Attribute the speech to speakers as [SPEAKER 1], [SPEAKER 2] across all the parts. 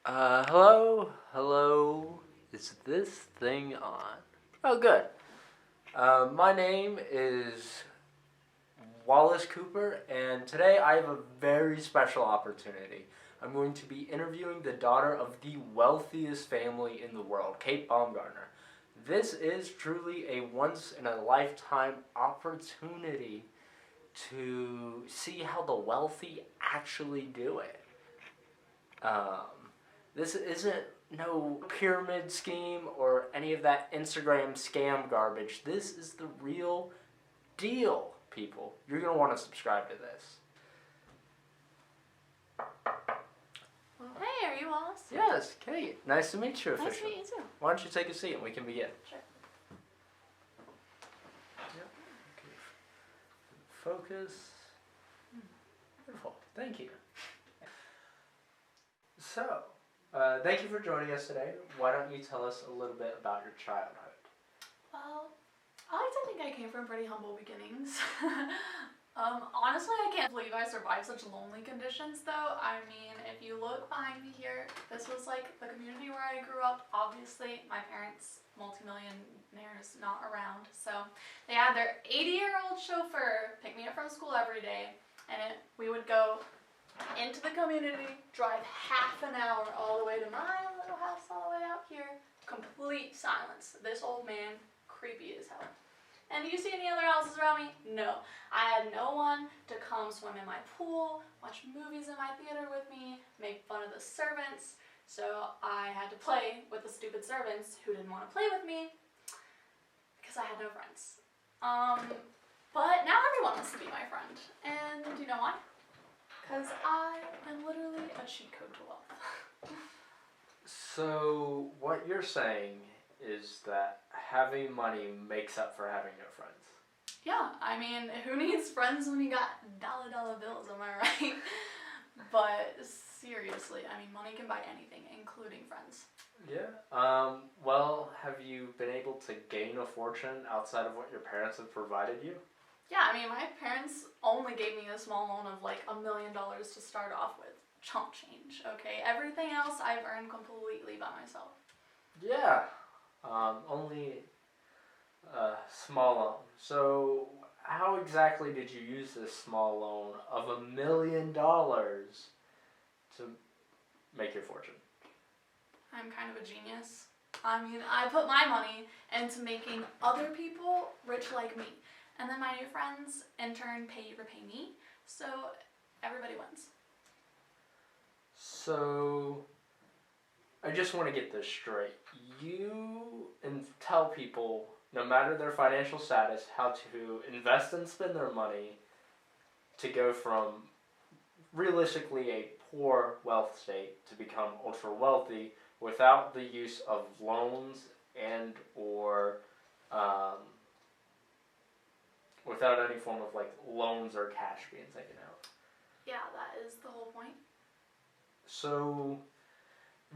[SPEAKER 1] Hello. Is this thing on? Oh, good. My name is Wallace Cooper, and today I have a very special opportunity. I'm going to be interviewing the daughter of the wealthiest family in the world, Kate Bomgarner. This is truly a once-in-a-lifetime opportunity to see how the wealthy actually do it. Um, this isn't no pyramid scheme or any of that Instagram scam garbage. This is the real deal, people. You're going to want to subscribe to this.
[SPEAKER 2] Well, hey, are you Wallace?
[SPEAKER 1] Yes, Kate. Nice to meet you officially.
[SPEAKER 2] Nice to meet you too.
[SPEAKER 1] Why don't you take a seat and we can begin?
[SPEAKER 2] Sure.
[SPEAKER 1] Yep. Okay. Focus. Beautiful. Thank you. So, thank you for joining us today. Why don't you tell us a little bit about your childhood?
[SPEAKER 2] Well, I like to think I came from pretty humble beginnings. Honestly, I can't believe I survived such lonely conditions though. I mean, if you look behind me here, this was like the community where I grew up. Obviously, my parents, multimillionaires, not around. So they had their 80-year-old chauffeur pick me up from school every day. And we would go into the community, drive half an hour all the way to my little house all the way out here. Complete silence. This old man, creepy as hell. And do you see any other houses around me? No. I had no one to come swim in my pool, watch movies in my theater with me, make fun of the servants. So I had to play with the stupid servants who didn't want to play with me because I had no friends. But now everyone wants to be my friend. And do you know why? Because I am literally a cheat code to wealth.
[SPEAKER 1] So, what you're saying is that having money makes up for having no friends.
[SPEAKER 2] Yeah, I mean, who needs friends when you got dollar bills, am I right? But seriously, I mean, money can buy anything, including friends.
[SPEAKER 1] Yeah. Well, have you been able to gain a fortune outside of what your parents have provided you?
[SPEAKER 2] Yeah, I mean, my parents only gave me a small loan of like $1 million to start off with. Chump change, okay? Everything else I've earned completely by myself.
[SPEAKER 1] Yeah. Only a small loan. So, how exactly did you use this small loan of $1 million to make your fortune?
[SPEAKER 2] I'm kind of a genius. I mean, I put my money into making other people rich like me. And then my new friends, in turn, repay me. So, everybody wins.
[SPEAKER 1] So, I just want to get this straight. You tell people, no matter their financial status, how to invest and spend their money to go from realistically a poor wealth state to become ultra wealthy without the use of loans and or without any form of like loans or cash being taken out.
[SPEAKER 2] Yeah, that is the whole point.
[SPEAKER 1] So,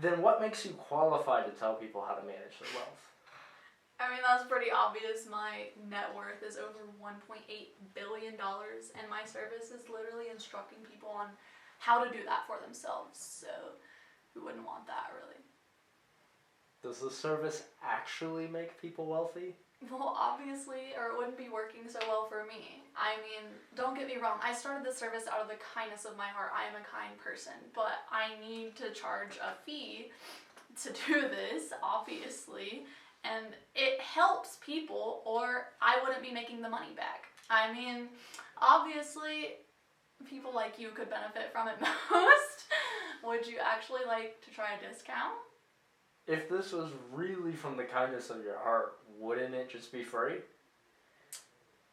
[SPEAKER 1] then what makes you qualified to tell people how to manage their wealth?
[SPEAKER 2] I mean, that's pretty obvious. My net worth is over $1.8 billion, and my service is literally instructing people on how to do that for themselves. So, who wouldn't want that, really?
[SPEAKER 1] Does the service actually make people wealthy?
[SPEAKER 2] Well, obviously, or it wouldn't be working so well for me. I mean, don't get me wrong, I started this service out of the kindness of my heart. I am a kind person, but I need to charge a fee to do this, obviously, and it helps people or I wouldn't be making the money back. I mean, obviously, people like you could benefit from it most. Would you actually like to try a discount?
[SPEAKER 1] If this was really from the kindness of your heart, wouldn't it just be free?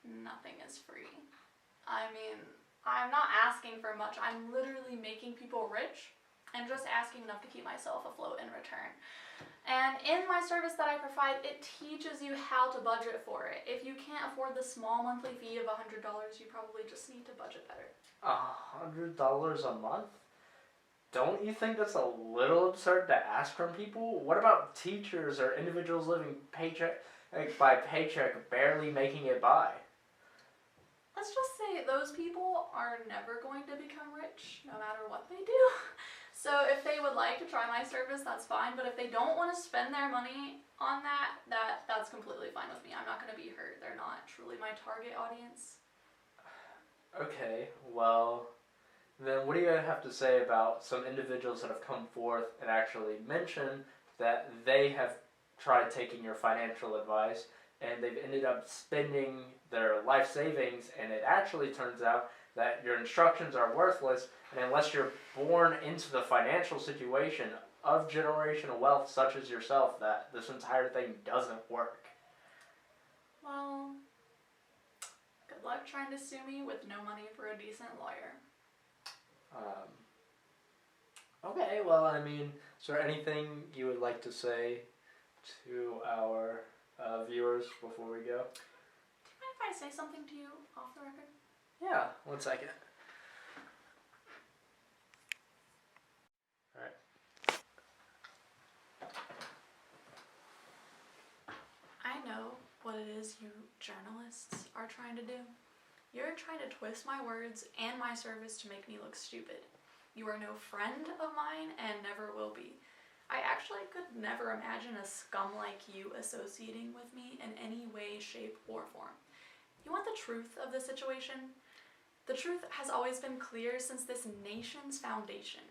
[SPEAKER 2] Nothing is free. I mean, I'm not asking for much. I'm literally making people rich and just asking enough to keep myself afloat in return. And in my service that I provide, it teaches you how to budget for it. If you can't afford the small monthly fee of $100, you probably just need to budget better.
[SPEAKER 1] $100 a month? Don't you think that's a little absurd to ask from people? What about teachers or individuals living paycheck by paycheck, barely making it by?
[SPEAKER 2] Let's just say those people are never going to become rich, no matter what they do. So if they would like to try my service, that's fine. But if they don't want to spend their money on that's completely fine with me. I'm not going to be hurt. They're not truly my target audience.
[SPEAKER 1] Okay, well, then what do you have to say about some individuals that have come forth and actually mentioned that they have tried taking your financial advice and they've ended up spending their life savings, and it actually turns out that your instructions are worthless, and unless you're born into the financial situation of generational wealth such as yourself, that this entire thing doesn't work?
[SPEAKER 2] Well, good luck trying to sue me with no money for a decent lawyer.
[SPEAKER 1] Okay, well, I mean, is there anything you would like to say to our viewers before we go?
[SPEAKER 2] Do you mind if I say something to you off the record?
[SPEAKER 1] Yeah, 1 second. Alright.
[SPEAKER 2] I know what it is you journalists are trying to do. You're trying to twist my words and my service to make me look stupid. You are no friend of mine and never will be. I actually could never imagine a scum like you associating with me in any way, shape, or form. You want the truth of the situation? The truth has always been clear since this nation's foundation.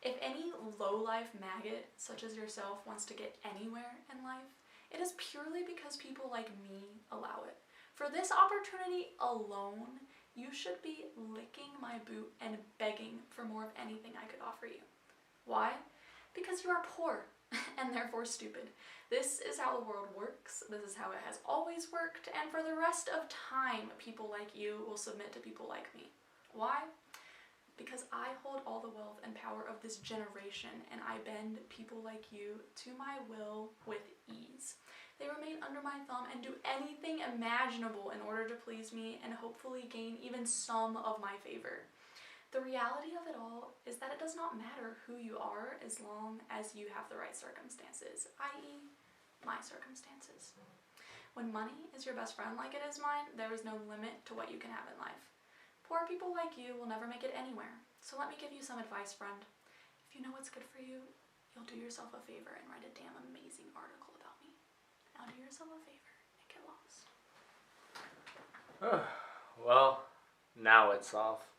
[SPEAKER 2] If any low-life maggot such as yourself wants to get anywhere in life, it is purely because people like me allow it. For this opportunity alone, you should be licking my boot and begging for more of anything I could offer you. Why? Because you are poor and therefore stupid. This is how the world works. This is how it has always worked, and for the rest of time, people like you will submit to people like me. Why? Because I hold all the wealth and power of this generation, and I bend people like you to my will with ease. They remain under my thumb and do anything imaginable in order to please me and hopefully gain even some of my favor. The reality of it all is that it does not matter who you are as long as you have the right circumstances, i.e., my circumstances. When money is your best friend like it is mine, there is no limit to what you can have in life. Poor people like you will never make it anywhere, so let me give you some advice, friend. If you know what's good for you, you'll do yourself a favor and write a damn amazing article about me. Now do yourself a favor and get lost.
[SPEAKER 1] Well, now it's off.